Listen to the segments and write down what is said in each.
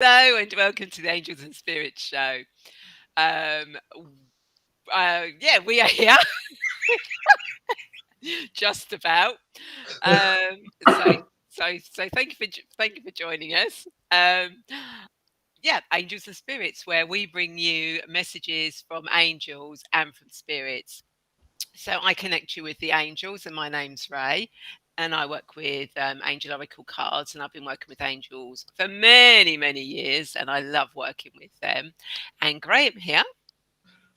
Hello and welcome to the Angels and Spirits show. Yeah, we are here just about. Um, so, so thank you for joining us. Yeah, Angels and Spirits, where we bring you messages from angels and from spirits. So I connect you with the angels, and my name's Ray, and I work with Angel Oracle cards, and I've been working with angels for many, many years, and I love working with them. And Graham here.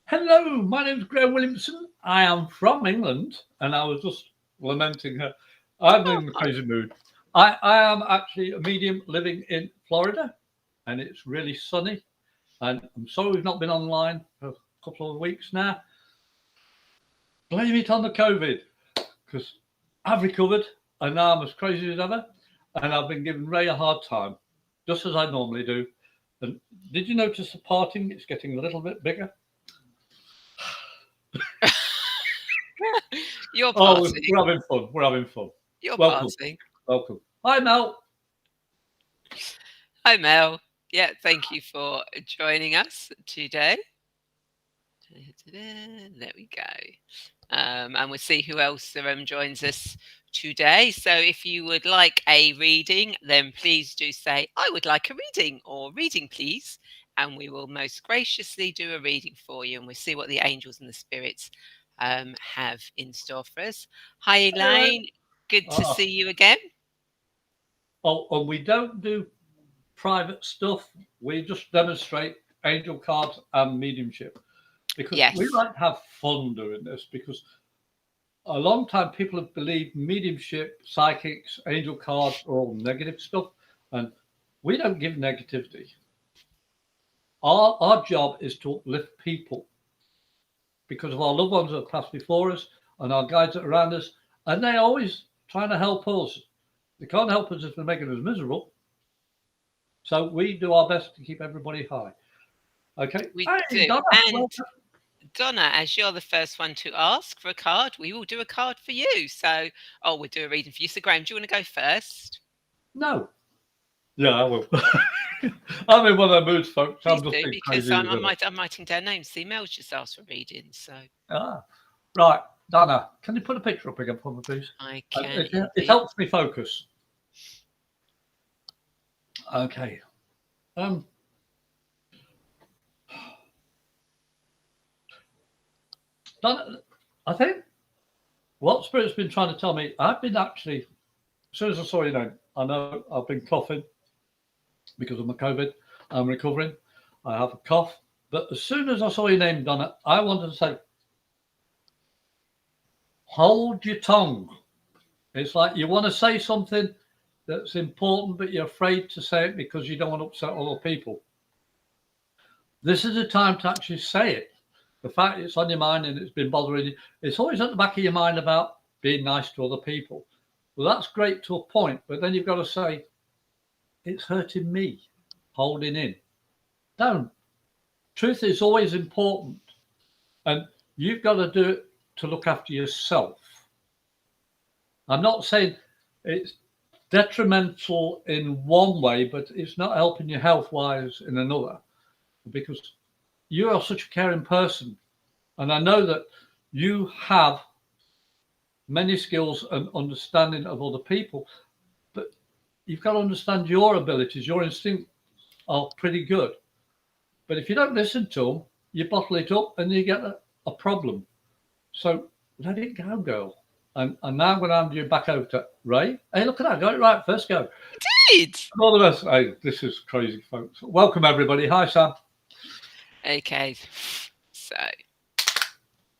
Hello, my name's Graham Williamson. I am from England, and I was just lamenting her. I'm in the Oh, crazy mood. I am actually a medium living in Florida, and it's really sunny. And I'm sorry we've not been online for a couple of weeks now. Blame it on the COVID, because I've recovered, and now I'm as crazy as ever, and I've been giving Ray a hard time, just as I normally do. And did you notice the parting? It's getting a little bit bigger. you're Oh, partying. we're having fun. We're having fun. You're Welcome. partying. Welcome. Hi, Mel. Hi, Mel. Yeah, thank you for joining us today. There we go. And we'll see who else joins us today. So if you would like a reading, then please do say, I would like a reading or reading, please. And we will most graciously do a reading for you and we'll see what the angels and the spirits have in store for us. Hi, Hello. Elaine. Good to Ah. see you again. Oh, and we don't do private stuff. We just demonstrate angel cards and mediumship because we Yes. like to have fun doing this. Because a long time people have believed mediumship, psychics, angel cards are all negative stuff, and we don't give negativity. Our job is to uplift people because of our loved ones that have passed before us and our guides that are around us, and they're always trying to help us. They can't help us if they're making us miserable. So we do our best to keep everybody high. Okay. We Hey, do. Donna. And Well, Donna, as you're the first one to ask for a card, we will do a card for you. So, oh, we'll do a reading for you. So, Graham, do you want to go first? no. Yeah, I will. I'm in one of the moods, folks. Please I'm just do, being because crazy as ever. I'm writing down names. See, Mel's just asked for readings, so Ah, right. Donna, can you put a picture up again for me, please? I can It indeed. helps me focus. Okay. Um, Donna, I think what Spirit's been trying to tell me, I've been actually, as soon as I saw your name, I know I've been coughing because of my COVID. I'm recovering. I have a cough. But as soon as I saw your name, Donna, I wanted to say, hold your tongue. It's like you want to say something that's important, but you're afraid to say it because you don't want to upset other people. This is the time to actually say it. The fact it's on your mind and it's been bothering you, it's always at the back of your mind about being nice to other people. Well, that's great to a point, but then you've got to say, it's hurting me, holding in. Don't. Truth is always important, and you've got to do it to look after yourself. I'm not saying it's detrimental in one way, but it's not helping you health wise in another because you are such a caring person. And I know that you have many skills and understanding of other people, but you've got to understand your abilities, your instincts are pretty good. But if you don't listen to them, you bottle it up and you get a problem. So let it go, girl. And now I'm going to hand you back over to Ray. Hey, look at that. Got it right. First go. Indeed. All the best. Hey, this is crazy, folks. Welcome, everybody. Hi, Sam. Okay. So,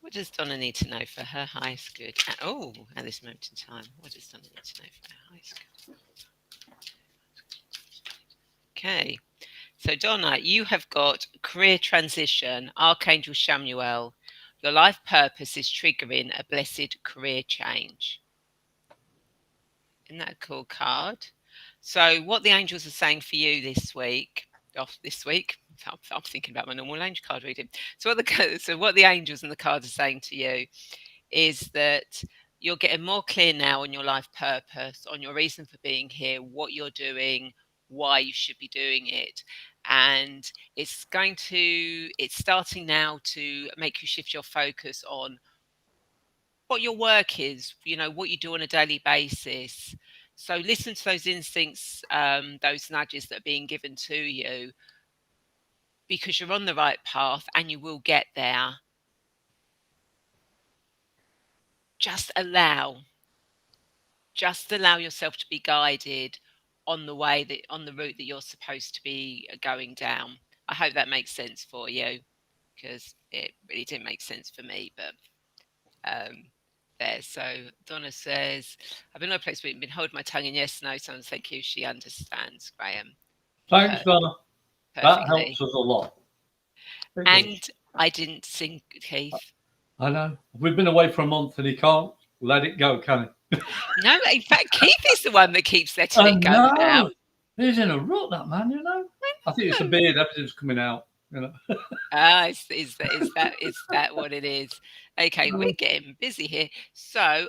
what does Donna need to know for her highest good? Oh, at this moment in time, what does Donna need to know for her highest good? Okay. So, Donna, you have got career transition, Archangel Samuel. Your life purpose is triggering a blessed career change. Isn't that a cool card? So, what the angels are saying for you this week, I'm thinking about my normal angel card reading. So what the angels and the cards are saying to you is that you're getting more clear now on your life purpose, on your reason for being here, what you're doing, why you should be doing it. And it's starting now to make you shift your focus on what your work is, what you do on a daily basis. So listen to those instincts, those nudges that are being given to you, because you're on the right path and you will get there. Just allow yourself to be guided on the route that you're supposed to be going down. I hope that makes sense for you, because it really didn't make sense for me. But there. So Donna says, I've been in a place where I've been holding my tongue in yes, no. Someone thank you. She understands, Graham. Thanks, Donna. That Perfectly. helps us a lot. And I didn't sing, Keith. I know. We've been away for a month and he can't let it go, can he? No, in fact, Keith is the one that keeps letting it go now. He's in a rut, that man, I think it's a beard. Everything's coming out, Is that what it is? Okay, we're getting busy here. So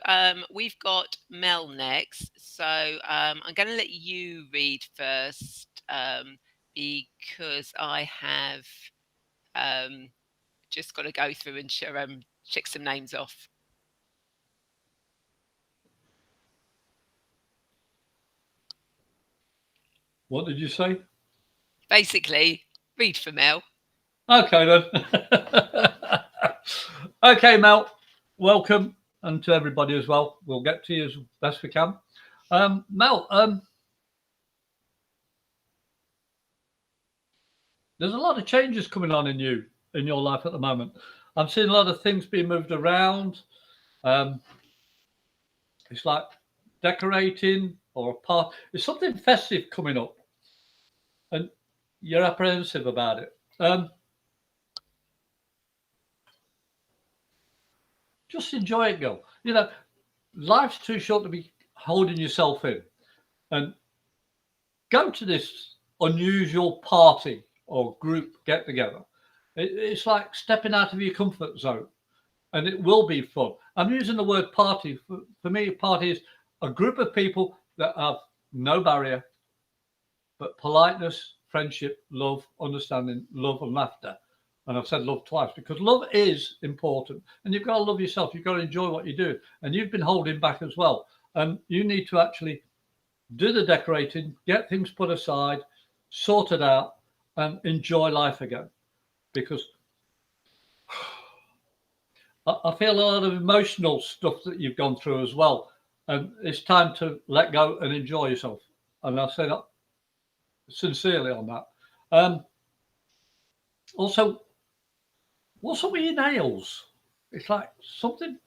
we've got Mel next. So I'm going to let you read first, because I have just got to go through and check some names off. What did you say? Basically, read for Mel. Okay, then. Okay, Mel, welcome, and to everybody as well. We'll get to you as best we can. Mel, there's a lot of changes coming on in your life at the moment. I'm seeing a lot of things being moved around. It's like decorating or a part. There's something festive coming up, and you're apprehensive about it. Just enjoy it, girl. Life's too short to be holding yourself in. And go to this unusual party or group get together. It's like stepping out of your comfort zone, and it will be fun. I'm using the word party. For me, a party is a group of people that have no barrier, but politeness, friendship, love, understanding, love, and laughter. And I've said love twice because love is important, and you've got to love yourself. You've got to enjoy what you do, and you've been holding back as well. And you need to actually do the decorating, get things put aside, sort it out, and enjoy life again. Because I feel a lot of emotional stuff that you've gone through as well, and it's time to let go and enjoy yourself. And I say that sincerely on that. Also, what's up with your nails? It's like something.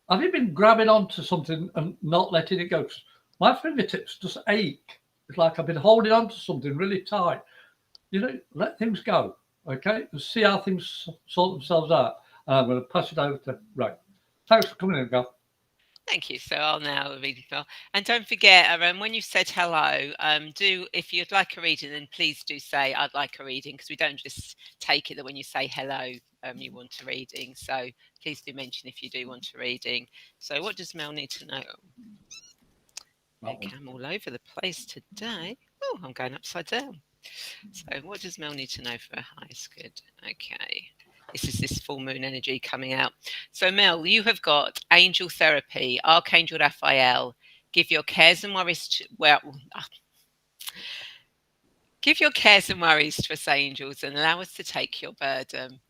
Have you been grabbing onto something and not letting it go? 'Cause my fingertips just ache. It's like I've been holding on to something really tight. Let things go, okay? And see how things sort themselves out. And I'm going to pass it over to Ray. Thanks for coming in, Gav. Thank you. So I'll now read it. And don't forget, when you said hello, if you'd like a reading, then please do say I'd like a reading, because we don't just take it that when you say hello, you want a reading. So please do mention if you do want a reading. So what does Mel need to know? Okay, I'm all over the place today. Oh, I'm going upside down. So what does Mel need to know for her highest good? Okay. This is this full moon energy coming out. So Mel, you have got angel therapy, Archangel Raphael. Give your cares and worries to us angels and allow us to take your burden.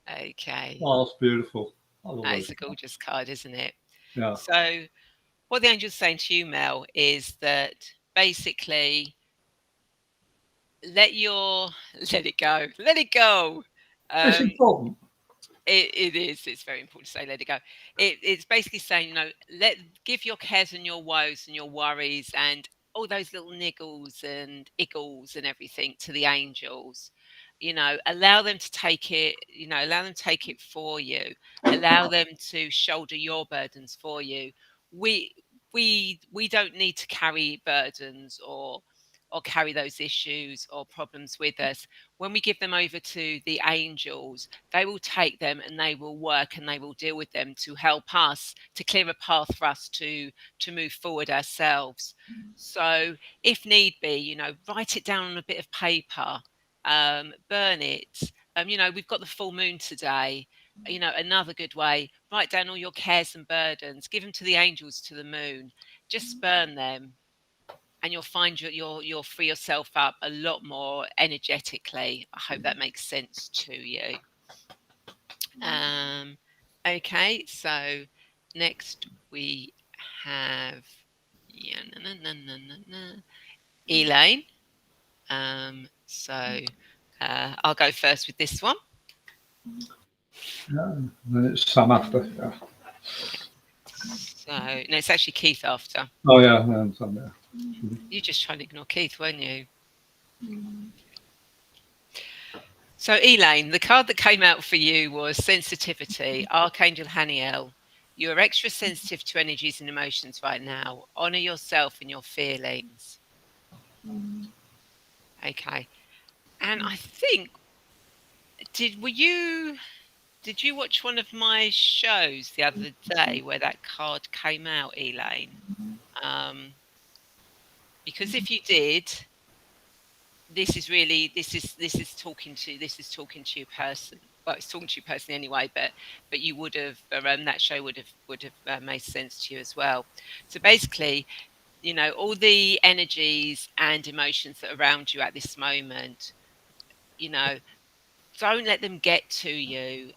Okay. Oh, that's beautiful. It's a gorgeous card, isn't it? Yeah. So what the angel's saying to you, Mel, is that basically let it go. Let it go. It's important. It is. It's very important to say let it go. It's basically saying, give your cares and your woes and your worries and all those little niggles and iggles and everything to the angels. Allow them to take it. Allow them to take it for you. Allow them to shoulder your burdens for you. We don't need to carry burdens or or carry those issues or problems with us. When we give them over to the angels, they will take them and they will work and they will deal with them to help us, to clear a path for us to move forward ourselves. So if need be, write it down on a bit of paper, burn it. We've got the full moon today. Another good way, write down all your cares and burdens, give them to the angels, to the moon, just burn them, and you'll find you'll free yourself up a lot more energetically. I hope that makes sense to you. Okay, so next we have Elaine. I'll go first with this one. Yeah, then it's Sam after. Yeah. So no, it's actually Keith after. Oh yeah, and Sam. Yeah. You just trying to ignore Keith, weren't you? So Elaine, the card that came out for you was Sensitivity, Archangel Haniel. You are extra sensitive to energies and emotions right now. Honor yourself and your feelings. Okay. And I think, did you watch one of my shows the other day where that card came out, Elaine? Because if you did, this is talking to you person. Well, it's talking to you personally anyway, but you would have that show would have made sense to you as well. So basically, all the energies and emotions that are around you at this moment, don't let them get to you.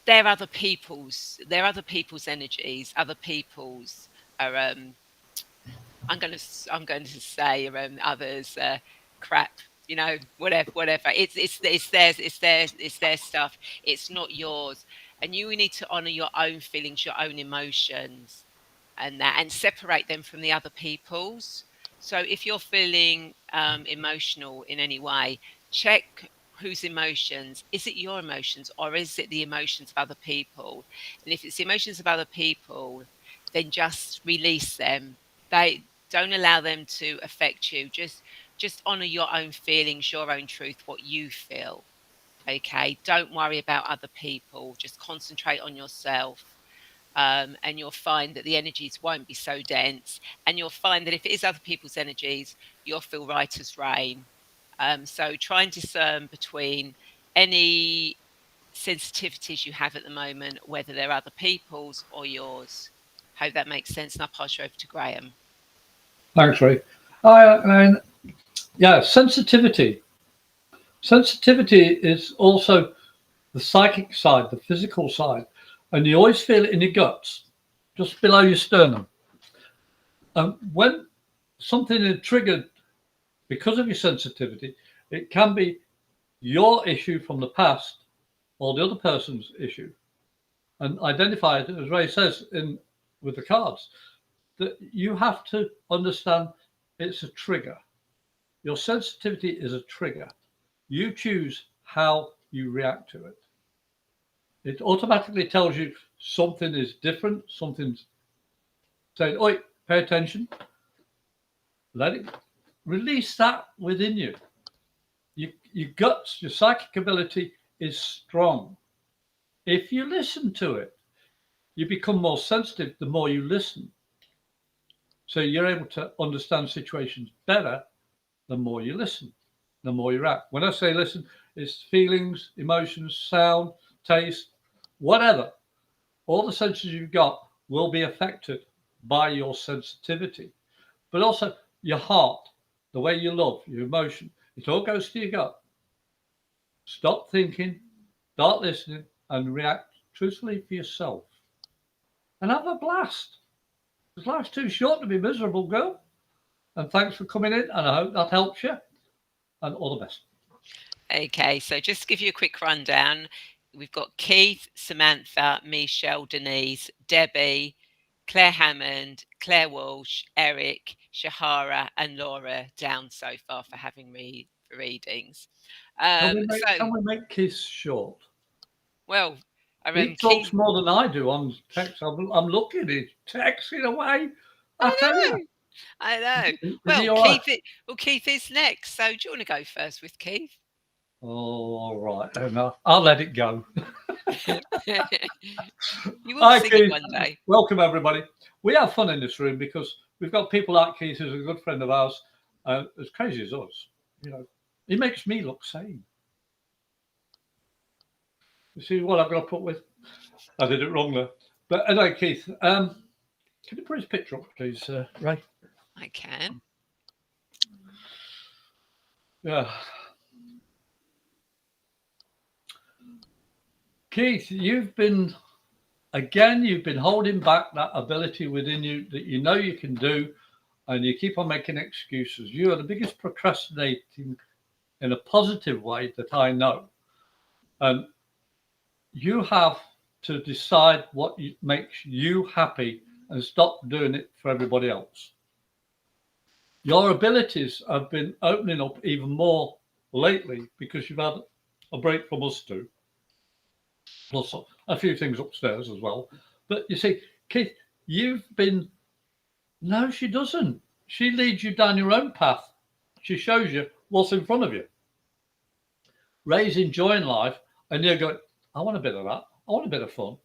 They're other people's energies. Other people's are. I'm going to say others crap. Whatever. It's their stuff. It's not yours. And you need to honor your own feelings, your own emotions, and separate them from the other people's. So if you're feeling emotional in any way, check whose emotions. Is it your emotions or is it the emotions of other people? And if it's the emotions of other people, then just release them. They don't allow them to affect you. Just honor your own feelings, your own truth, what you feel. Okay, don't worry about other people. Just concentrate on yourself. And you'll find that the energies won't be so dense. And you'll find that if it is other people's energies, you'll feel right as rain. So try and discern between any sensitivities you have at the moment, whether they're other people's or yours. Hope that makes sense. And I'll pass you over to Graham. Thanks, Ray. Yeah, sensitivity. Sensitivity is also the psychic side, the physical side. And you always feel it in your guts, just below your sternum. When something is triggered because of your sensitivity, it can be your issue from the past or the other person's issue. And identify it, as Ray says with the cards, that you have to understand it's a trigger. Your sensitivity is a trigger. You choose how you react to it. It automatically tells you something is different, something's saying, oi, pay attention. Let it release that within you. Your guts, your psychic ability is strong. If you listen to it, you become more sensitive the more you listen. So you're able to understand situations better the more you listen, the more you react. When I say listen, it's feelings, emotions, sound, taste, whatever. All the senses you've got will be affected by your sensitivity. But also your heart, the way you love, your emotion, it all goes to your gut. Stop thinking, start listening, and react truthfully for yourself. And have a blast. Because life's too short to be miserable, girl. And thanks for coming in, and I hope that helps you. And all the best. Okay, so just to give you a quick rundown, we've got Keith, Samantha, Michelle, Denise, Debbie, Claire Hammond, Claire Walsh, Eric, Shahara, and Laura down so far for having readings. Can we make Keith short? Well, he talks Keith more than I do on text. I'm looking, he's texting away. I tell you. I know. Is Well, he all right? Keith is next. So do you want to go first with Keith? Oh, all right. Enough. I'll let it go. You will Hi, sing it Keith. one day. Welcome, everybody. We have fun in this room because we've got people like Keith, who's a good friend of ours, as crazy as us. You know, he makes me look sane. You see what I've got to put with? I did it wrong there. But anyway, Keith, can you put his picture up, please, Ray? I can. Yeah. Keith, you've been holding back that ability within you that you know you can do, and you keep on making excuses. You are the biggest procrastinating in a positive way that I know. And you have to decide what makes you happy and stop doing it for everybody else. Your abilities have been opening up even more lately because you've had a break from us too, plus a few things upstairs as well. But you see, Keith, you've been. No, she doesn't. She leads you down your own path. She shows you what's in front of you. Ray's enjoying life, and you're going, I want a bit of that. I want a bit of fun.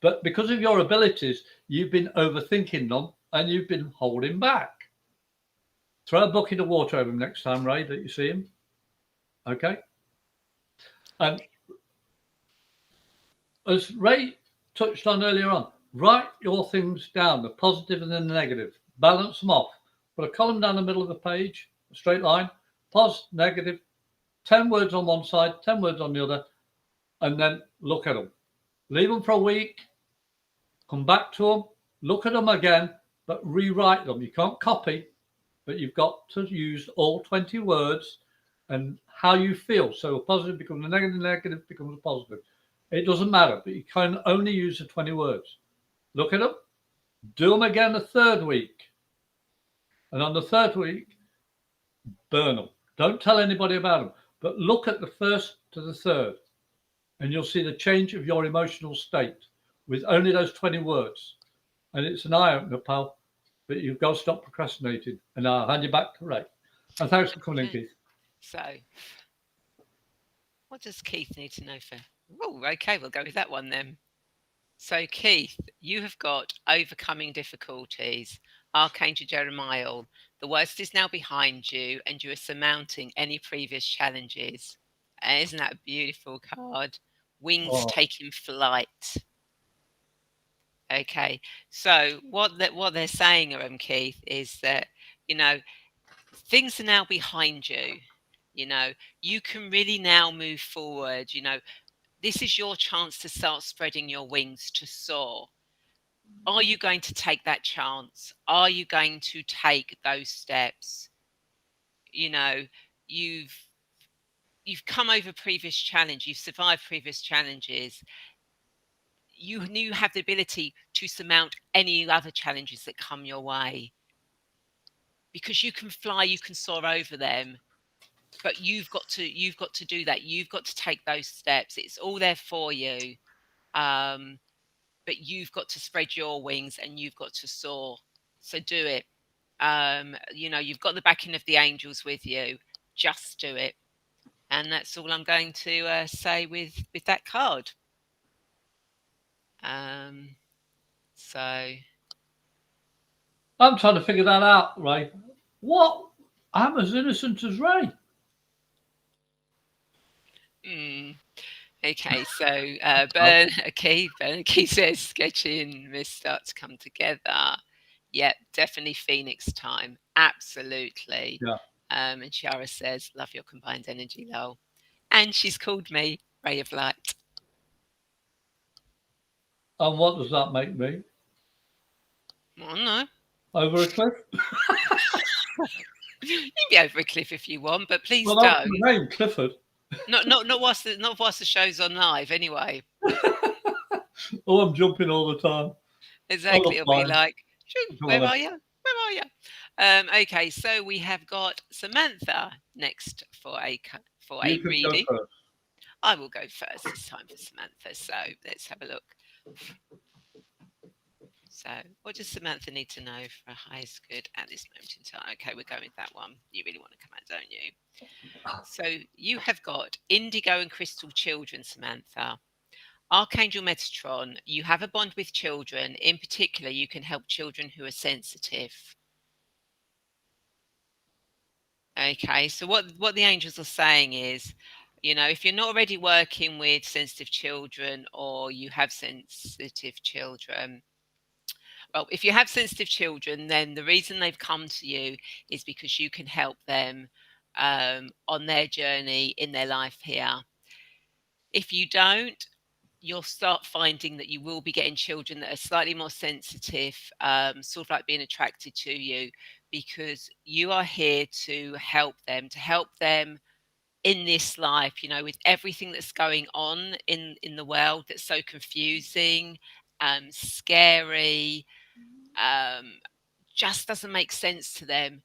But because of your abilities, you've been overthinking them and you've been holding back. Throw a bucket of water over him next time, Ray, that you see him. Okay? And as Ray touched on earlier on, write your things down, the positive and the negative. Balance them off. Put a column down the middle of the page, a straight line, positive, negative, 10 words on one side, 10 words on the other, and then look at them. Leave them for a week, come back to them, look at them again, but rewrite them. You can't copy, but you've got to use all 20 words and how you feel. So a positive becomes a negative, negative becomes a positive. It doesn't matter, but you can only use the 20 words. Look at them, do them again the third week. And on the third week, burn them. Don't tell anybody about them, but look at the first to the third, and you'll see the change of your emotional state with only those 20 words. And it's an eye opener, pal. But you've got to stop procrastinating. And I'll hand you back to Ray. And thanks for coming in, Keith. So, what does Keith need to know for? Oh, okay, we'll go with that one then. So, Keith, you have got overcoming difficulties. Archangel Jeremiah, the worst is now behind you, and you are surmounting any previous challenges. Isn't that a beautiful card? Wings taking flight. Okay, so what they're saying, Keith, is that things are now behind you. You can really now move forward. This is your chance to start spreading your wings to soar. Are you going to take that chance? Are you going to take those steps? You've come over previous challenge. You've survived previous challenges. You have the ability to surmount any other challenges that come your way, because you can fly, you can soar over them. But you've got to do that. You've got to take those steps. It's all there for you. But you've got to spread your wings and you've got to soar. So do it. You've got the backing of the angels with you. Just do it. And that's all I'm going to say with that card. So I'm trying to figure that out, Ray. What? I'm as innocent as Ray. Okay, so Bernanke says sketching must start to come together. Yep, definitely Phoenix time. Absolutely. Yeah. And Chiara says, love your combined energy, lol. And she's called me Ray of Light. And what does that make me? I don't know. Over a cliff? You can be over a cliff if you want, but please Well, that's don't. my name, Clifford. Not whilst the show's on live, anyway. Oh, I'm jumping all the time. Exactly. It'll be like, where on, are you? Where are you? Okay, so we have got Samantha next for a reading. Go first. I will go first. It's time for Samantha. So let's have a look. So, what does Samantha need to know for her highest good at this moment in time? Okay, we're going with that one. You really want to come out, don't you? So, you have got indigo and crystal children, Samantha. Archangel Metatron, you have a bond with children. In particular, you can help children who are sensitive. Okay, so what the angels are saying is, if you're not already working with sensitive children or you have sensitive children, well, if you have sensitive children, then the reason they've come to you is because you can help them on their journey in their life here. If you don't, you'll start finding that you will be getting children that are slightly more sensitive, sort of like being attracted to you, because you are here to help them in this life, with everything that's going on in the world that's so confusing, scary, just doesn't make sense to them.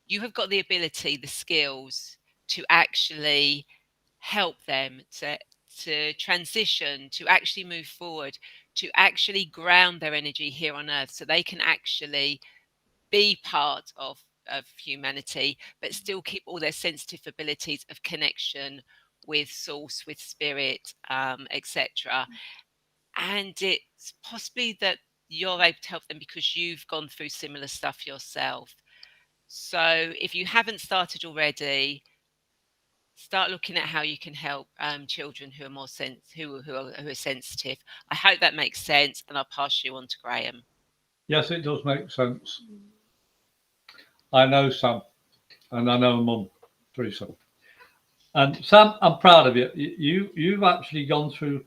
You have got the ability, the skills to actually help them to transition, to actually move forward, to actually ground their energy here on earth so they can actually be part of humanity, but still keep all their sensitive abilities of connection with source, with spirit, etc. And it's possibly that you're able to help them because you've gone through similar stuff yourself. So if you haven't started already, start looking at how you can help children who are who are sensitive. I hope that makes sense, and I'll pass you on to Graham. Yes, it does make sense. I know Sam, and I know Mum, Teresa. And Sam, I'm proud of you. You've actually gone through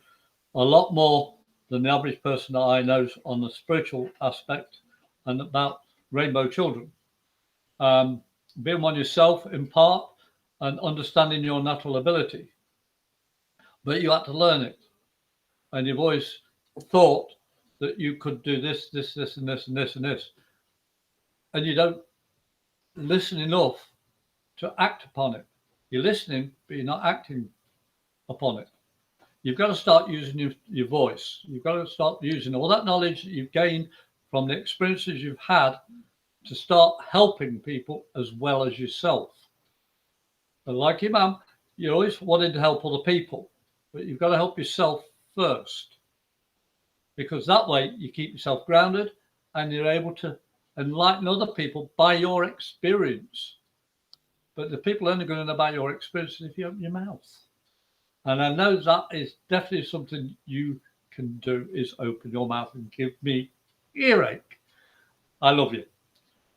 a lot more than the average person that I know on the spiritual aspect and about rainbow children. Being one yourself in part and understanding your natural ability. But you had to learn it. And you've always thought that you could do this, this, this, and this, and this, and this. And you don't listen enough to act upon it. You're listening, but you're not acting upon it. You've got to start using your voice. You've got to start using all that knowledge that you've gained from the experiences you've had to start helping people as well as yourself. And like your mum, you always wanted to help other people, but you've got to help yourself first, because that way you keep yourself grounded and you're able to enlighten other people by your experience. But the people are only going to know about your experience if you open your mouth. And I know that is definitely something you can do, is open your mouth and give me earache. I love you.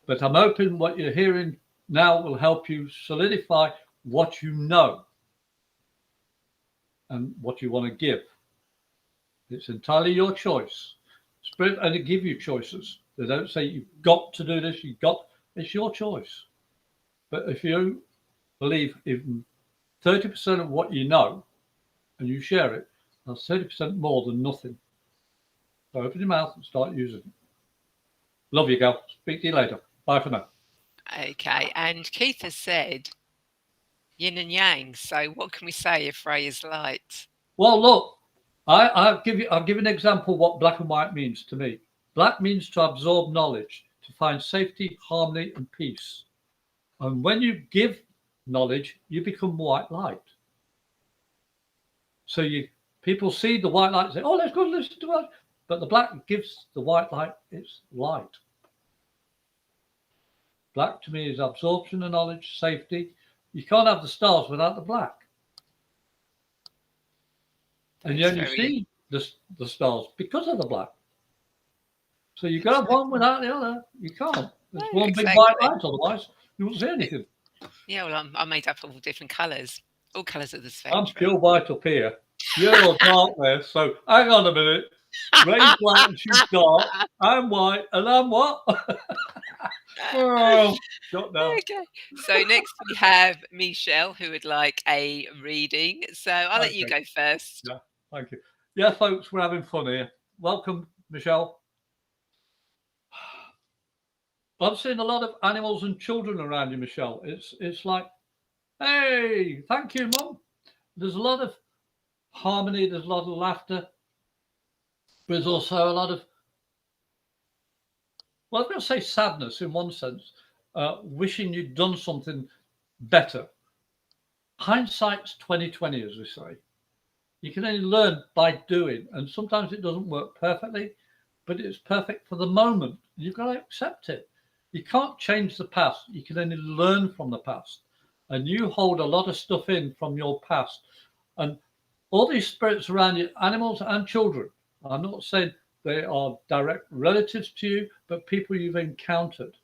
But I'm hoping what you're hearing now will help you solidify what you know and what you want to give. It's entirely your choice. Spirit only give you choices. They don't say you've got to do this, it's your choice. But if you believe even 30% of what you know and you share it, that's 30% more than nothing. So open your mouth and start using it. Love you, gal. Speak to you later. Bye for now. Okay, and Keith has said yin and yang. So what can we say if Ray is light? Well, look, I'll give an example of what black and white means to me. Black means to absorb knowledge, to find safety, harmony, and peace. And when you give knowledge, you become white light. So people see the white light and say, oh, let's go listen to it. But the black gives the white light its light. Black to me is absorption of knowledge, safety. You can't have the stars without the black. And you only see the stars because of the black. So you got to have one without the other. You can't. There's one big white light, otherwise you won't see anything. Yeah, well, I'm made up of all different colours. All colours of the spectrum. I'm pure white up here. You're all dark there. So hang on a minute. Ray's black and she's dark. I'm white and I'm what? Oh, shut down. Okay. So next we have Michelle, who would like a reading. So I'll let you go first. Yeah, thank you. Yeah, folks, we're having fun here. Welcome, Michelle. I've seen a lot of animals and children around you, Michelle. It's like, hey, thank you, Mum. There's a lot of harmony, there's a lot of laughter, but there's also a lot of well, I was going to say sadness in one sense, wishing you'd done something better. Hindsight's 2020, as we say. You can only learn by doing, and sometimes it doesn't work perfectly, but it's perfect for the moment. You've got to accept it. You can't change the past. You can only learn from the past. And you hold a lot of stuff in from your past. And all these spirits around you, animals and children, I'm not saying they are direct relatives to you, but people you've encountered.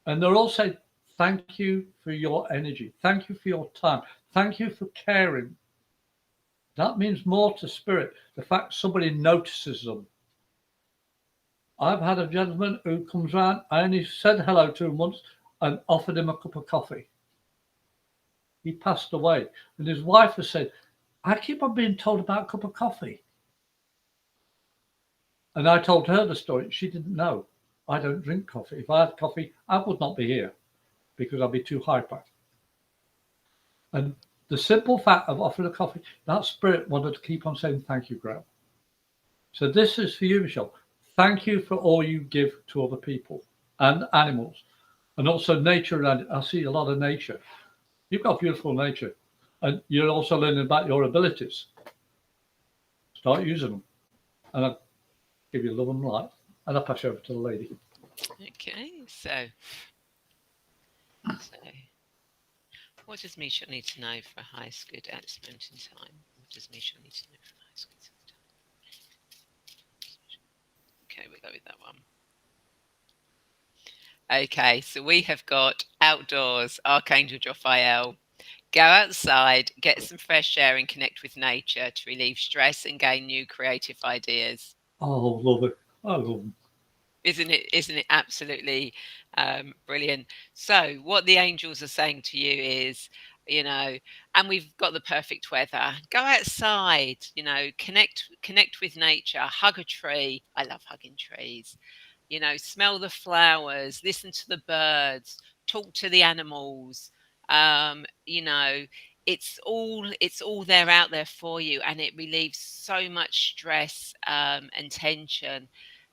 And they're all saying, thank you for your energy. Thank you for your time. Thank you for caring. That means more to spirit. The fact somebody notices them. I've had a gentleman who comes round. I only said hello to him once and offered him a cup of coffee. He passed away. And his wife has said, I keep on being told about a cup of coffee. And I told her the story. She didn't know. I don't drink coffee. If I had coffee, I would not be here because I'd be too hyper. And the simple fact of offering a coffee, that spirit wanted to keep on saying, thank you, Graham. So this is for you, Michelle. Thank you for all you give to other people and animals and also nature. And I see a lot of nature. You've got beautiful nature and you're also learning about your abilities. Start using them. And I'll give you love and light. And I'll pass you over to the lady. Okay, so what does Misha need to know for a highest good at this moment in time? What does Misha need to know for a highest good at this time? Okay, we go with that one. Okay, so we have got outdoors, Archangel Jophiel. Go outside, get some fresh air and connect with nature to relieve stress and gain new creative ideas. Oh, love it. I love them. Isn't it absolutely brilliant? So what the angels are saying to you is, and we've got the perfect weather. Go outside, connect with nature, hug a tree. I love hugging trees. Smell the flowers, listen to the birds, talk to the animals. It's all there out there for you, and it relieves so much stress and tension,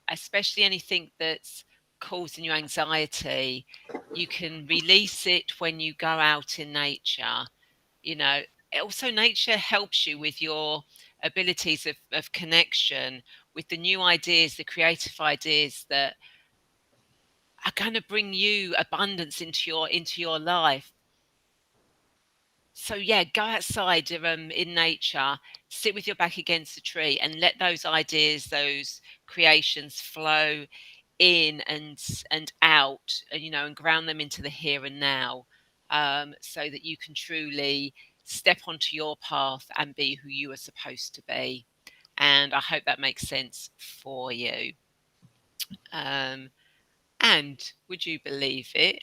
especially anything that's causing you anxiety. You can release it when you go out in nature. You know, Also, nature helps you with your abilities of connection with the new ideas, the creative ideas that are going to bring you abundance into your life. So yeah, go outside in nature, sit with your back against a tree, and let those ideas, those creations flow in and out, and ground them into the here and now, so that you can truly step onto your path and be who you are supposed to be. And I hope that makes sense for you. Um, and would you believe it?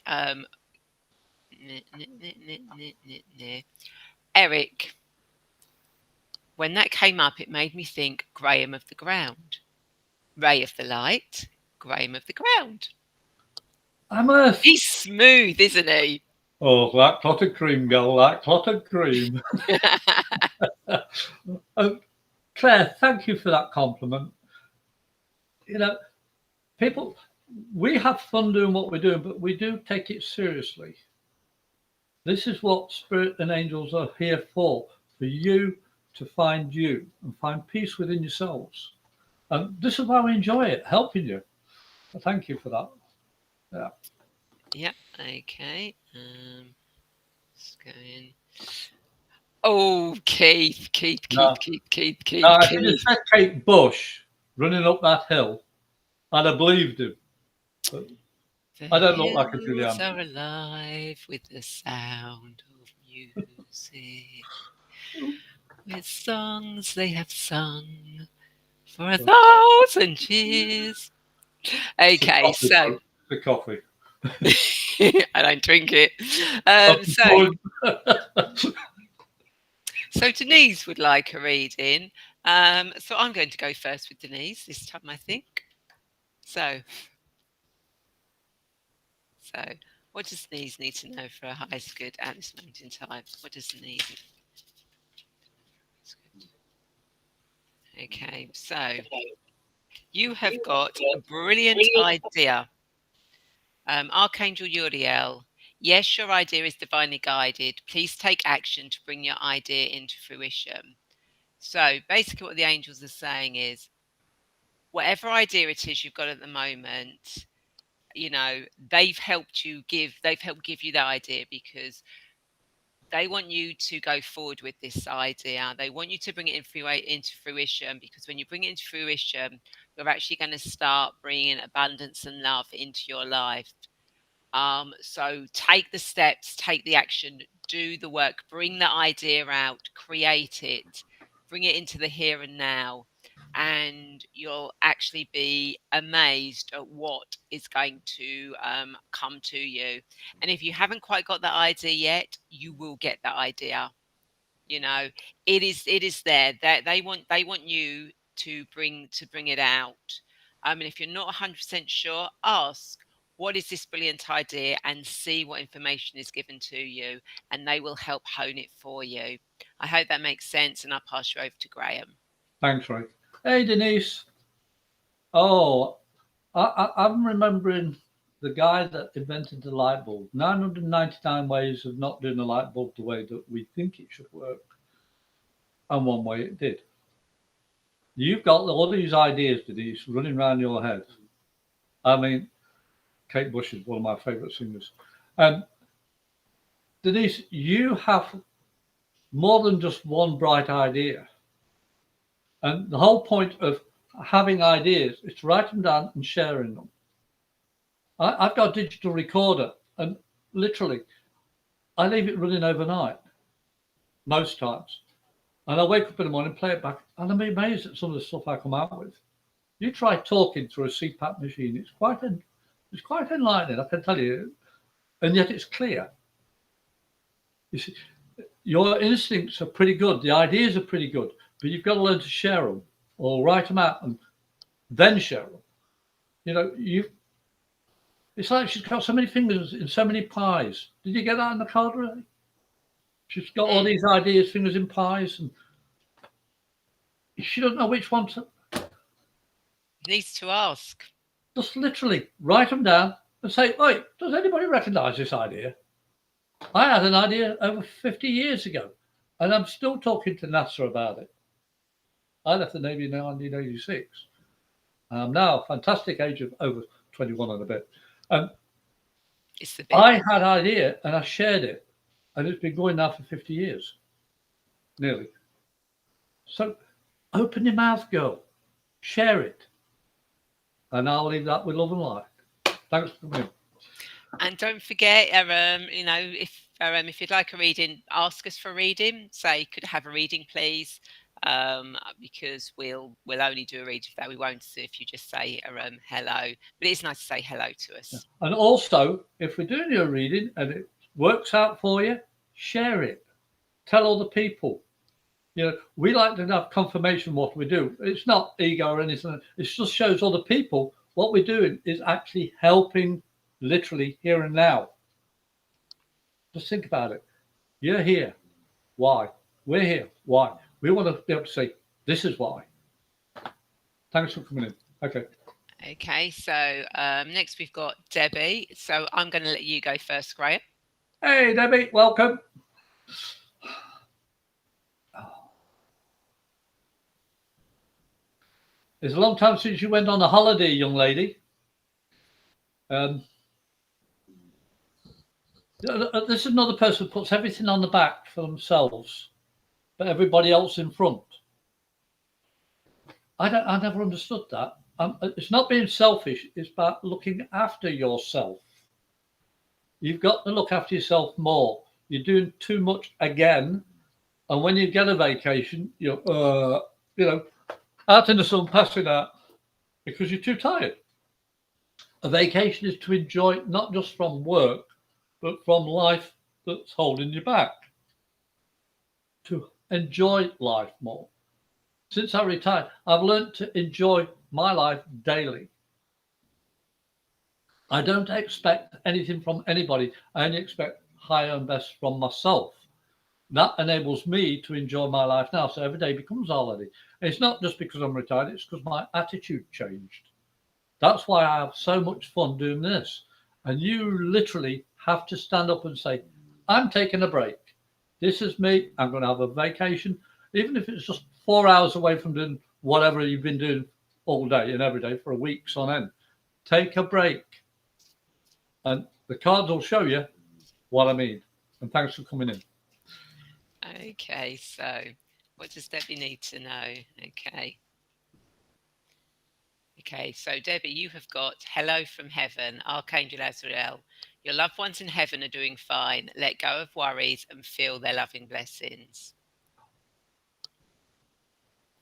Eric, when that came up, it made me think Graham of the ground, Ray of the light, Graham of the ground. I'm a... He's smooth, isn't he? Oh, that clotted cream, girl, that clotted cream. Claire, thank you for that compliment. People, we have fun doing what we're doing, but we do take it seriously. This is what spirit and angels are here for you to find you and find peace within yourselves. And this is why we enjoy it, helping you. Thank you for that. Yeah. Yep. Okay. Let's go in. Oh, Keith. No, if you said Kate Bush running up that hill, I'd have believed him. But I don't look like a Julianne. Are alive with the sound of music, with songs they have sung for 1,000 years. Okay, so the coffee. I don't drink it. So Denise would like a reading. So I'm going to go first with Denise this time, I think. So what does Denise need to know for a highest good at this moment in time? What does Denise? Okay, so You have got a brilliant idea. Archangel Uriel, yes, your idea is divinely guided. Please take action to bring your idea into fruition. So basically what the angels are saying is, whatever idea it is you've got at the moment, they've helped give you that idea because they want you to go forward with this idea. They want you to bring it into fruition, because when you bring it into fruition, you're actually going to start bringing abundance and love into your life. So take the steps, take the action, do the work, bring the idea out, create it, bring it into the here and now, and you'll actually be amazed at what is going to come to you. And if you haven't quite got that idea yet, you will get that idea. You know, it is there. That they want you to bring it out. And if you're not 100% sure, ask, what is this brilliant idea, and see what information is given to you, and they will help hone it for you. I hope that makes sense, and I'll pass you over to Graham. Thanks, Ray. Hey, Denise. Oh, I'm remembering the guy that invented the light bulb. 999 ways of not doing a light bulb the way that we think it should work. And one way it did. You've got all these ideas, Denise, running around your head. I mean, Kate Bush is one of my favourite singers. Denise, you have more than just one bright idea. And the whole point of having ideas is to write them down and sharing them. I've got a digital recorder, and literally, I leave it running overnight, most times. And I wake up in the morning, play it back, and I'm amazed at some of the stuff I come out with. You try talking through a CPAP machine, it's quite enlightening, I can tell you, and yet it's clear. You see, your instincts are pretty good, the ideas are pretty good, but you've got to learn to share them or write them out and then share them. You know, it's like she's got so many fingers in so many pies. Did you get that in the card, really? She's got all these ideas, fingers in pies, and she doesn't know which one to. Needs to ask. Just literally write them down and say, "Wait, does anybody recognise this idea? I had an idea over 50 years ago, and I'm still talking to NASA about it. I left the Navy in 1986. I'm now a fantastic age of over 21 and a bit. I had an idea and I shared it, and it's been going now for 50 years, nearly. So open your mouth, girl. Share it. And I'll leave that with love and light. Thanks for coming. And don't forget, if you'd like a reading, ask us for a reading. Say, could I have a reading, please? Because we'll only do a reading for that. We won't see if you just say hello. But it's nice to say hello to us. Yeah. And also, if we're doing your reading and it works out for you, share it. Tell other people. You know, we like to have confirmation of what we do. It's not ego or anything. It just shows other people what we're doing is actually helping, literally here and now. Just think about it. You're here. Why? We're here. Why? We want to be able to say, this is why. Thanks for coming in. Okay. Okay, so next we've got Debbie. So I'm going to let you go first, Graham. Hey, Debbie, welcome. It's a long time since you went on a holiday, young lady. This is another person who puts everything on the back for themselves, but everybody else in front. I never understood that. It's not being selfish. It's about looking after yourself. You've got to look after yourself more. You're doing too much again, and when you get a vacation, you're out in the sun passing out because you're too tired. A vacation is to enjoy not just from work, but from life that's holding you back. To enjoy life more. Since I retired, I've learned to enjoy my life daily. I don't expect anything from anybody. I only expect higher and best from myself. That enables me to enjoy my life now. So every day becomes a holiday. It's not just because I'm retired, it's because my attitude changed. That's why I have so much fun doing this. And you literally have to stand up and say, I'm taking a break. This is me. I'm going to have a vacation, even if it's just 4 hours away from doing whatever you've been doing all day and every day for weeks on end. Take a break. And the cards will show you what I mean. And thanks for coming in. Okay, so what does Debbie need to know? Okay, so Debbie, you have got hello from heaven, Archangel Azrael. Your loved ones in heaven are doing fine. Let go of worries and feel their loving blessings.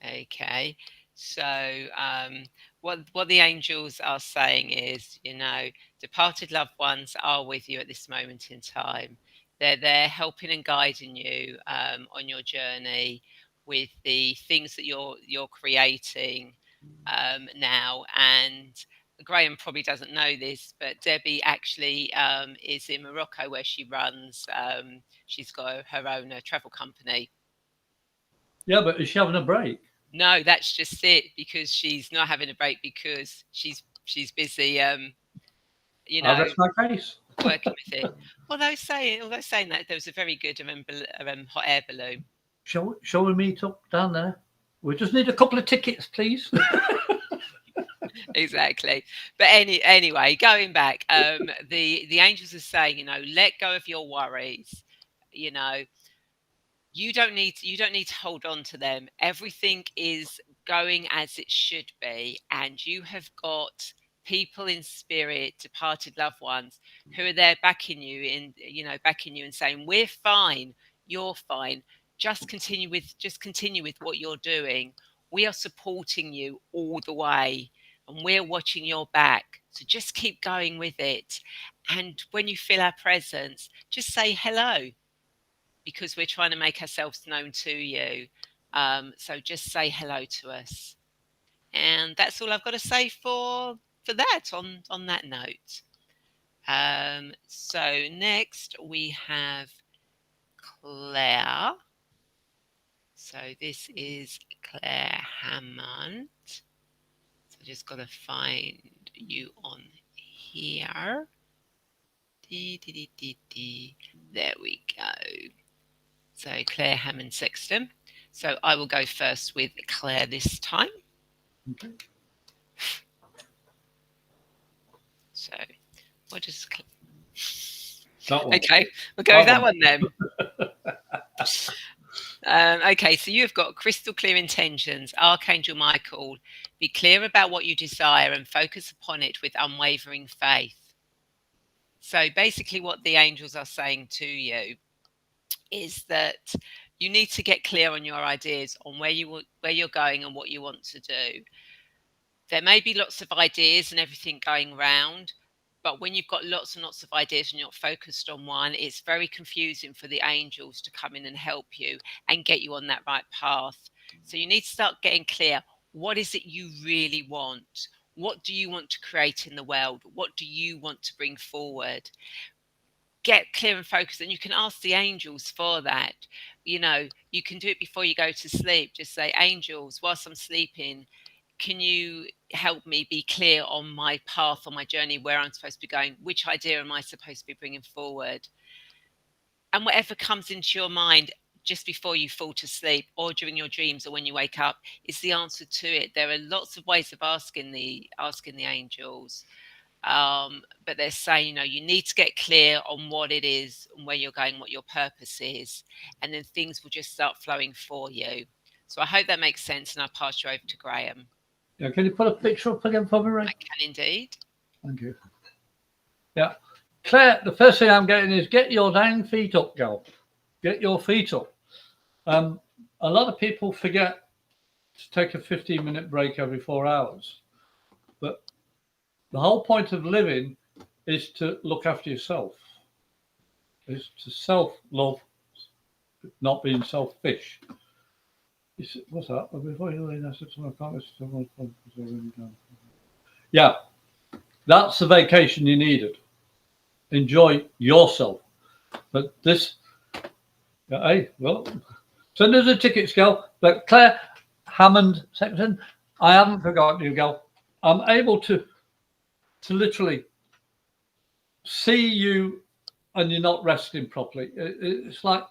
Okay, so what the angels are saying is, departed loved ones are with you at this moment in time. They're there helping and guiding you on your journey with the things that you're creating now. And Graham probably doesn't know this, but Debbie actually is in Morocco where she runs. She's got her own travel company. Yeah, but is she having a break? No, that's just it, because she's not having a break because she's busy. I rest my case. Working with it. Although saying that, there was a very good hot air balloon. Shall we meet up down there? We just need a couple of tickets, please. Exactly. But anyway, going back, the angels are saying, let go of your worries. You don't need to hold on to them. Everything is going as it should be, and you have got people in spirit, departed loved ones, who are there backing you and saying, we're fine, you're fine. Just continue with what you're doing. We are supporting you all the way, and we're watching your back. So just keep going with it. And when you feel our presence, just say hello, because we're trying to make ourselves known to you. So just say hello to us. And that's all I've got to say for that on that note. So next we have Claire. So this is Claire Hammond. So I just got to find you on here. There we go. So Claire Hammond Sexton. So I will go first with Claire this time. Okay. So what is Okay, we'll go with that one then. Okay, so you've got crystal clear intentions. Archangel Michael, be clear about what you desire and focus upon it with unwavering faith. So basically what the angels are saying to you is that you need to get clear on your ideas on where you're going and what you want to do. There may be lots of ideas and everything going round, but when you've got lots and lots of ideas and you're not focused on one, it's very confusing for the angels to come in and help you and get you on that right path. So you need to start getting clear. What is it you really want? What do you want to create in the world? What do you want to bring forward? Get clear and focused, and you can ask the angels for that. You can do it before you go to sleep. Just say, angels, whilst I'm sleeping, can you help me be clear on my path, on my journey, where I'm supposed to be going? Which idea am I supposed to be bringing forward? And whatever comes into your mind just before you fall to sleep or during your dreams or when you wake up is the answer to it. There are lots of ways of asking the angels. But they're saying, you need to get clear on what it is and where you're going, what your purpose is, and then things will just start flowing for you. So I hope that makes sense, and I'll pass you over to Graham. Yeah, can you put a picture up again for me, Ray? I can indeed. Thank you. Yeah. Claire, the first thing I'm getting is get your dang feet up, girl. Get your feet up. A lot of people forget to take a 15-minute break every 4 hours. But the whole point of living is to look after yourself. Is to self-love, not being selfish. What's that? Before you leave, I said to my partner, yeah, that's the vacation you needed. Enjoy yourself. But this, hey, well, send us a ticket, girl. But Claire, Hammond Sexton, I haven't forgotten you, girl. I'm able to literally see you, and you're not resting properly. It's like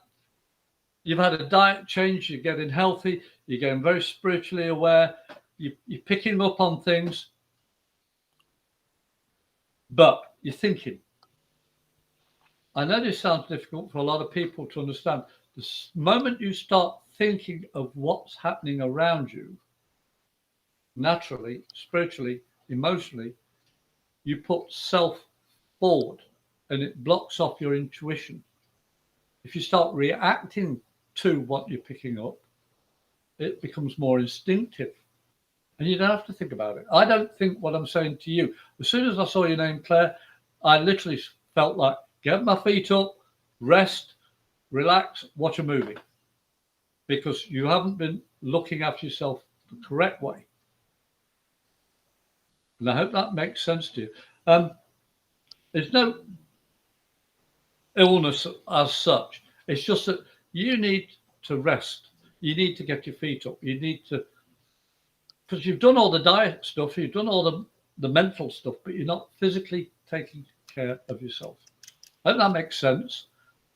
you've had a diet change, you're getting healthy, you're getting very spiritually aware, you're picking up on things, but you're thinking. I know this sounds difficult for a lot of people to understand. The moment you start thinking of what's happening around you, naturally, spiritually, emotionally, you put self forward and it blocks off your intuition. If you start reacting to what you're picking up, it becomes more instinctive and you don't have to think about it. I don't think what I'm saying to you. As soon as I saw your name, Claire, I literally felt like get my feet up, rest, relax, watch a movie because you haven't been looking after yourself the correct way. And I hope that makes sense to you. There's no illness as such. It's just that you need to rest. You need to get your feet up. You need to, because you've done all the diet stuff, you've done all the mental stuff, but you're not physically taking care of yourself. I hope that makes sense.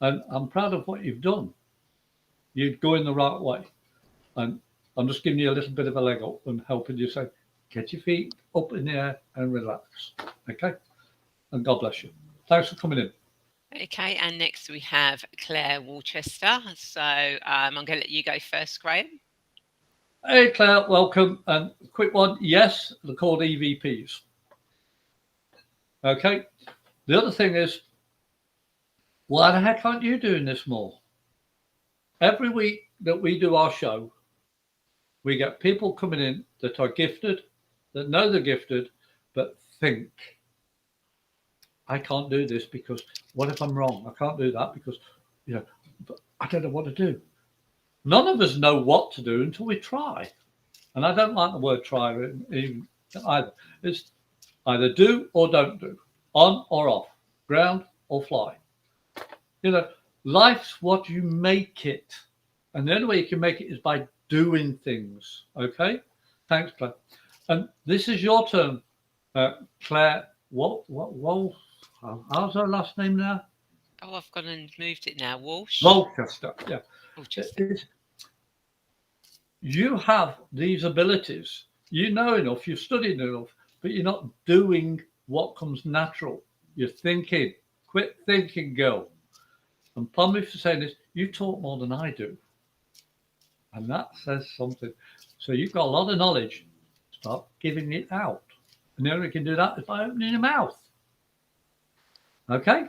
And I'm proud of what you've done. You're going the right way. And I'm just giving you a little bit of a leg up and helping you say, get your feet up in the air and relax. Okay? And God bless you. Thanks for coming in. Okay, and next we have Claire Worcester. So I'm going to let you go first, Graham. Hey, Claire, welcome. And quick one, yes, they're called EVPs. Okay. The other thing is, why the heck aren't you doing this more? Every week that we do our show, we get people coming in that are gifted, that know they're gifted, but think, I can't do this because what if I'm wrong? I can't do that because, I don't know what to do. None of us know what to do until we try. And I don't like the word try either. It's either do or don't do, on or off, ground or fly. Life's what you make it. And the only way you can make it is by doing things. Okay? Thanks, Claire. And this is your turn, Claire. What? How's her last name now? Oh, I've gone and moved it now. Walsh. Worcester. Yeah. Worcester. You have these abilities. You know enough. You've studied enough, but you're not doing what comes natural. You're thinking. Quit thinking, girl. And pardon me for saying this. You talk more than I do, and that says something. So you've got a lot of knowledge. Start giving it out. And the only way you can do that is by opening your mouth. Okay?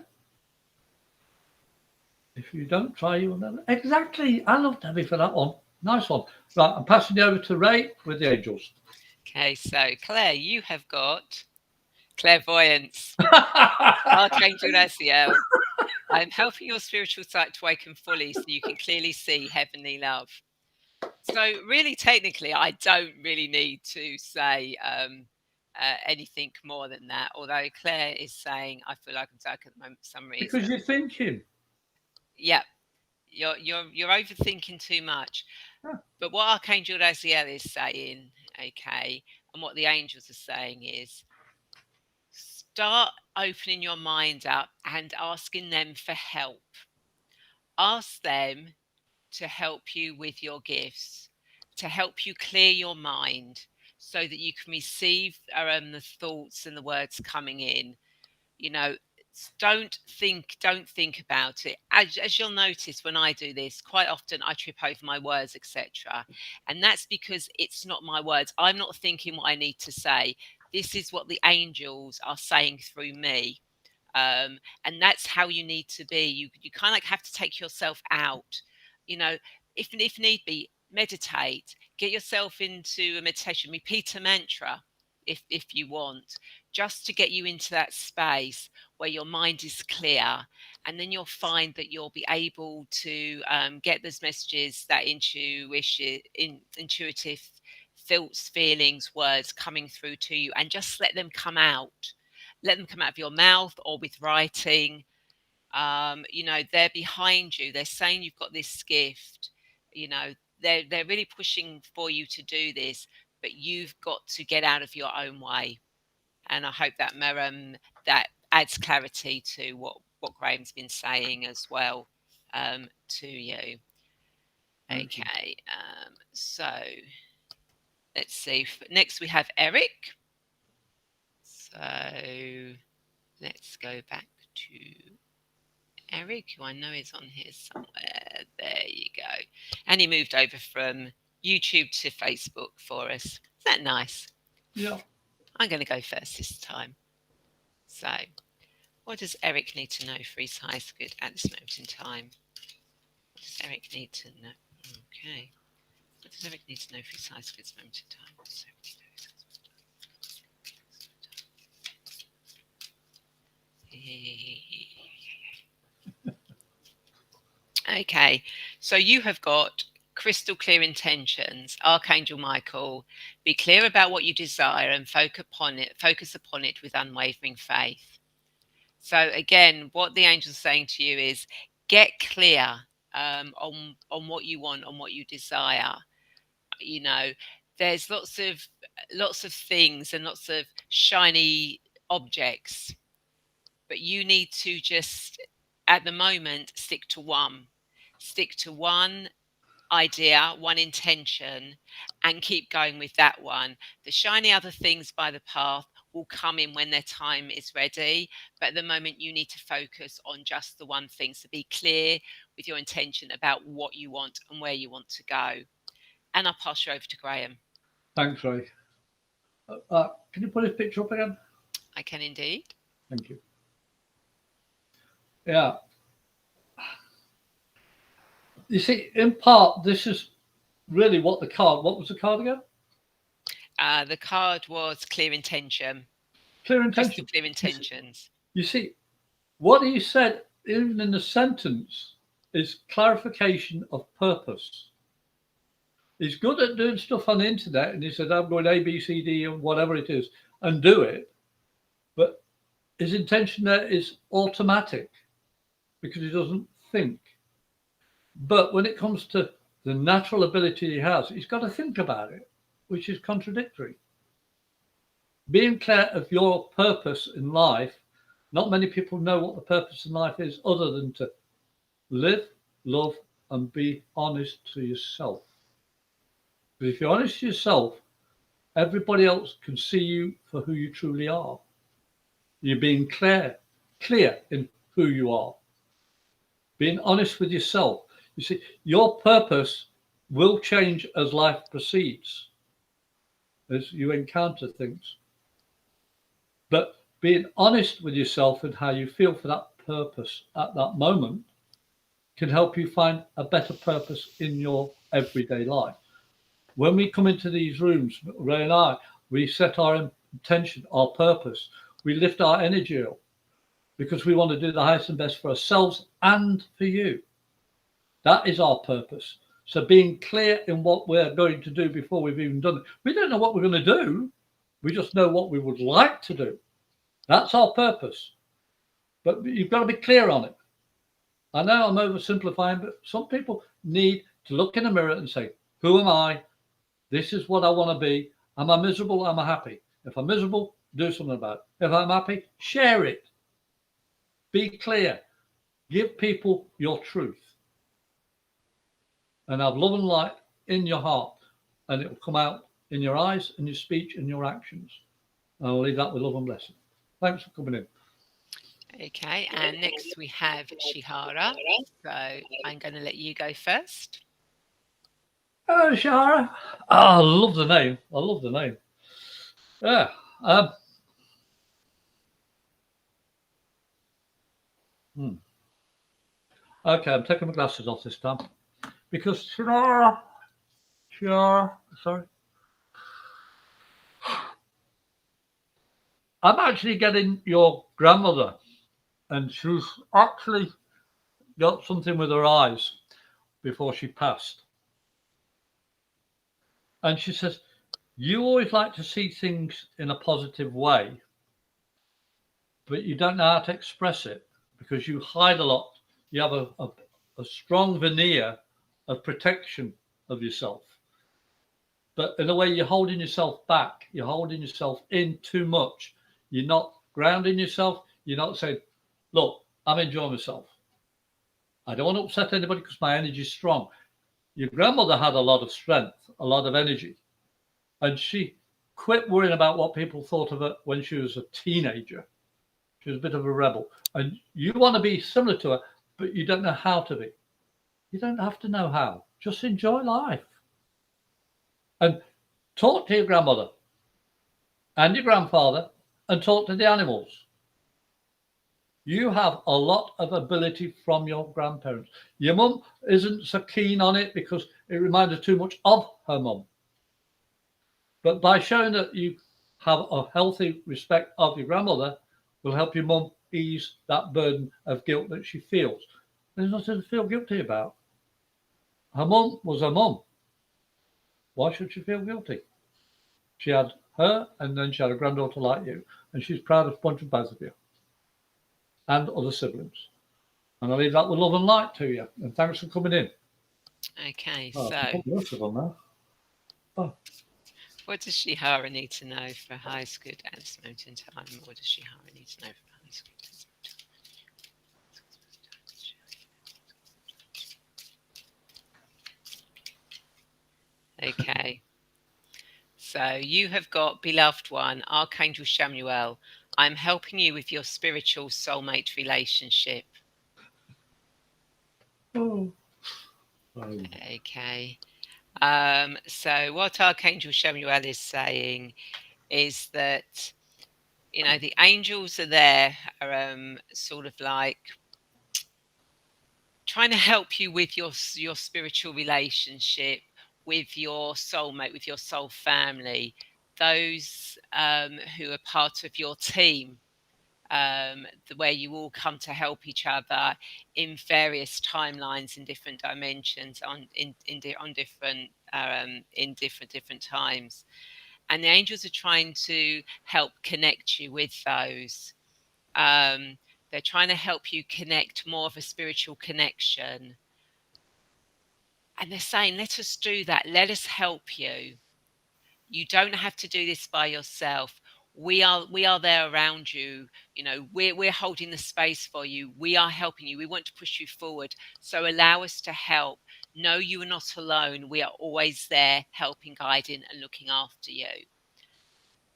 If you don't try, you will never. Exactly. I love Debbie for that one. Nice one. Right, I'm passing you over to Ray with the angels. Okay, so Claire, you have got clairvoyance. Archangel Raziel. I'm helping your spiritual sight to awaken fully so you can clearly see heavenly love. So really, technically, I don't really need to say anything more than that. Although Claire is saying, I feel like I'm dark at the moment for some reason. Because you're thinking. Yeah, you're overthinking too much. Huh. But what Archangel Raziel is saying, okay, and what the angels are saying is, start opening your mind up and asking them for help. Ask them to help you with your gifts, to help you clear your mind so that you can receive the thoughts and the words coming in. Don't think about it. As you'll notice when I do this, quite often I trip over my words, etc. And that's because it's not my words. I'm not thinking what I need to say. This is what the angels are saying through me. And that's how you need to be. You kind of have to take yourself out. If need be, meditate, get yourself into a meditation, repeat a mantra if you want, just to get you into that space where your mind is clear, and then you'll find that you'll be able to get those messages, that intuitive thoughts, feelings, words coming through to you, and just let them come out. Let them come out of your mouth or with writing. They're behind you. They're saying you've got this gift. they're really pushing for you to do this, but you've got to get out of your own way. And I hope that that adds clarity to what Graham's been saying as well, to you. Okay, so let's see. Next we have Eric. So let's go back to Eric, who I know is on here somewhere. There you go. And he moved over from YouTube to Facebook for us. Is that nice? Yeah. I'm going to go first this time. So, what does Eric need to know for his highest good at this moment in time? What does Eric need to know? Okay. What does Eric need to know for his highest good at this moment in time? What does Eric need to know for his highest good? Okay, so you have got crystal clear intentions. Archangel Michael, be clear about what you desire and focus upon it with unwavering faith. So again, what the angels are saying to you is get clear on what you want, on what you desire. You know, there's lots of things and lots of shiny objects, but you need to just at the moment stick to one idea, one intention, and keep going with that one. The shiny other things by the path will come in when their time is ready, but at the moment you need to focus on just the one thing. So be clear with your intention about what you want and where you want to go. And I'll pass you over to Graham. Thanks, Ray. Can you put his picture up again? I can indeed. Thank you. Yeah. You see, in part, this is really what was the card again? The card was clear intention. Clear intention. Clear intentions. You see, what he said, even in the sentence, is clarification of purpose. He's good at doing stuff on the internet, and he said, I'm going A, B, C, D, and whatever it is, and do it. But his intention there is automatic because he doesn't think. But when it comes to the natural ability he has, he's got to think about it, which is contradictory. Being clear of your purpose in life, not many people know what the purpose in life is other than to live, love, and be honest to yourself. But if you're honest to yourself, everybody else can see you for who you truly are. You're being clear in who you are. Being honest with yourself. You see, your purpose will change as life proceeds, as you encounter things. But being honest with yourself and how you feel for that purpose at that moment can help you find a better purpose in your everyday life. When we come into these rooms, Ray and I, we set our intention, our purpose. We lift our energy up because we want to do the highest and best for ourselves and for you. That is our purpose. So being clear in what we're going to do before we've even done it. We don't know what we're going to do. We just know what we would like to do. That's our purpose. But you've got to be clear on it. I know I'm oversimplifying, but some people need to look in the mirror and say, who am I? This is what I want to be. Am I miserable? Am I happy? If I'm miserable, do something about it. If I'm happy, share it. Be clear. Give people your truth. And have love and light in your heart. And it will come out in your eyes and your speech and your actions. And I'll leave that with love and blessing. Thanks for coming in. Okay, and next we have Shihara. So I'm going to let you go first. Hello, Shihara. Oh, I love the name. I love the name. Yeah. Okay, I'm taking my glasses off this time. Because Shihara, sorry. I'm actually getting your grandmother, and she's actually got something with her eyes before she passed. And she says, you always like to see things in a positive way, but you don't know how to express it because you hide a lot. You have a strong veneer of protection of yourself. But in a way, you're holding yourself back. You're holding yourself in too much. You're not grounding yourself. You're not saying, look, I'm enjoying myself. I don't want to upset anybody because my energy is strong. Your grandmother had a lot of strength, a lot of energy. And she quit worrying about what people thought of her when she was a teenager. She was a bit of a rebel. And you want to be similar to her, but you don't know how to be. You don't have to know how. Just enjoy life. And talk to your grandmother and your grandfather and talk to the animals. You have a lot of ability from your grandparents. Your mum isn't so keen on it because it reminds her too much of her mum. But by showing that you have a healthy respect of your grandmother will help your mum ease that burden of guilt that she feels. There's nothing to feel guilty about. Her mum was her mum. Why should she feel guilty? She had her, and then she had a granddaughter like you, and she's proud of a bunch of both of you and other siblings. And I leave that with love and light to you. And thanks for coming in. Okay, Oh, so most of them now. Oh. What does Shihara need to know for highest good at this moment in time? What does Shihara need to know for highest good at this moment? Okay. So you have got, beloved one, Archangel Shamuel. I'm helping you with your spiritual soulmate relationship. Oh. Okay. So what Archangel Shamuel is saying is that, you know, the angels are there, are sort of like trying to help you with your spiritual relationship with your soulmate, with your soul family, those who are part of your team, the way you all come to help each other in various timelines in different dimensions on different times, and the angels are trying to help connect you with those. They're trying to help you connect more of a spiritual connection, and they're saying, let us do that, let us help you. You don't have to do this by yourself. We are there around you. You know, we're holding the space for you. We are helping you. We want to push you forward. So allow us to help. No, you are not alone. We are always there, helping, guiding, and looking after you.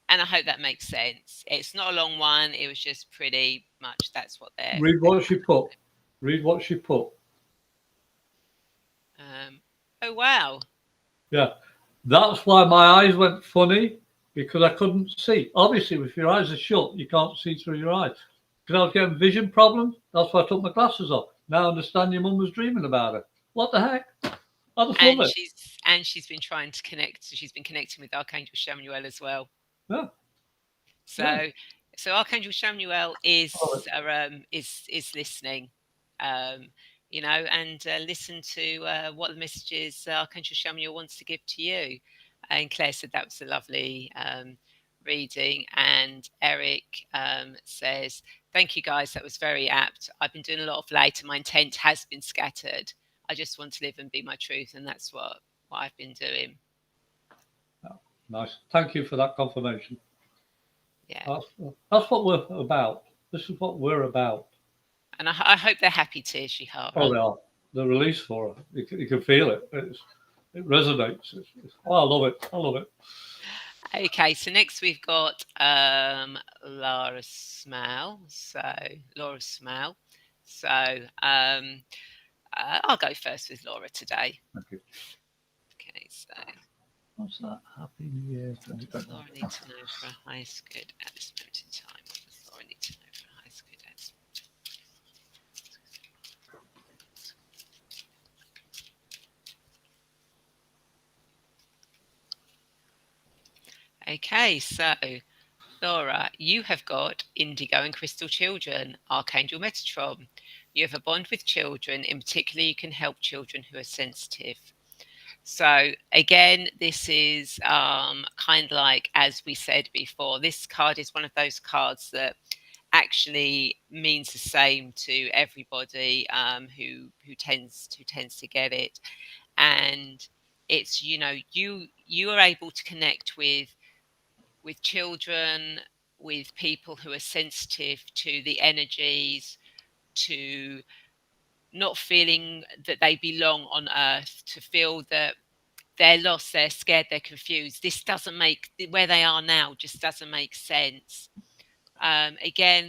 And I hope that makes sense. It's not a long one. It was just pretty much that's what they're. Read what she put. Read what she put. Oh wow. Yeah, that's why my eyes went funny, because I couldn't see. Obviously, if your eyes are shut, you can't see through your eyes. Because I was getting vision problems. That's why I took my glasses off. Now I understand your mum was dreaming about it. What the heck? I just love it. She's been trying to connect. So she's been connecting with Archangel Shamuel as well. Yeah. So, Yeah. so Archangel Shamuel is listening, you know, and listen to what the messages Archangel Shamuel wants to give to you. And Claire said that was a lovely reading, and Eric says, "Thank you guys, that was very apt. I've been doing a lot of late, and my intent has been scattered. I just want to live and be my truth, and that's what I've been doing." Oh, nice. Thank you for that confirmation. Yeah. That's what we're about. This is what we're about. And I hope they're happy too, Shihara. Oh, they are. The release for her. You can feel it. It resonates. Oh, I love it. I love it. Okay, so next we've got Laura Smell. Laura Smell. So I'll go first with Laura today. Thank you. Okay, so what's that? Happy New Year. What does Laura need to know for a highest good at this moment in time? What does Laura need to know for a highest good at this moment? Okay, so Laura, you have got Indigo and Crystal Children, Archangel Metatron. You have a bond with children. In particular, you can help children who are sensitive. So again, this is kind of like, as we said before, this card is one of those cards that actually means the same to everybody who tends to get it. And It's, you know, you are able to connect with children, with people who are sensitive to the energies, to not feeling that they belong on earth, to feel that they're lost, they're scared, they're confused. This doesn't make, where they are now just doesn't make sense. Again,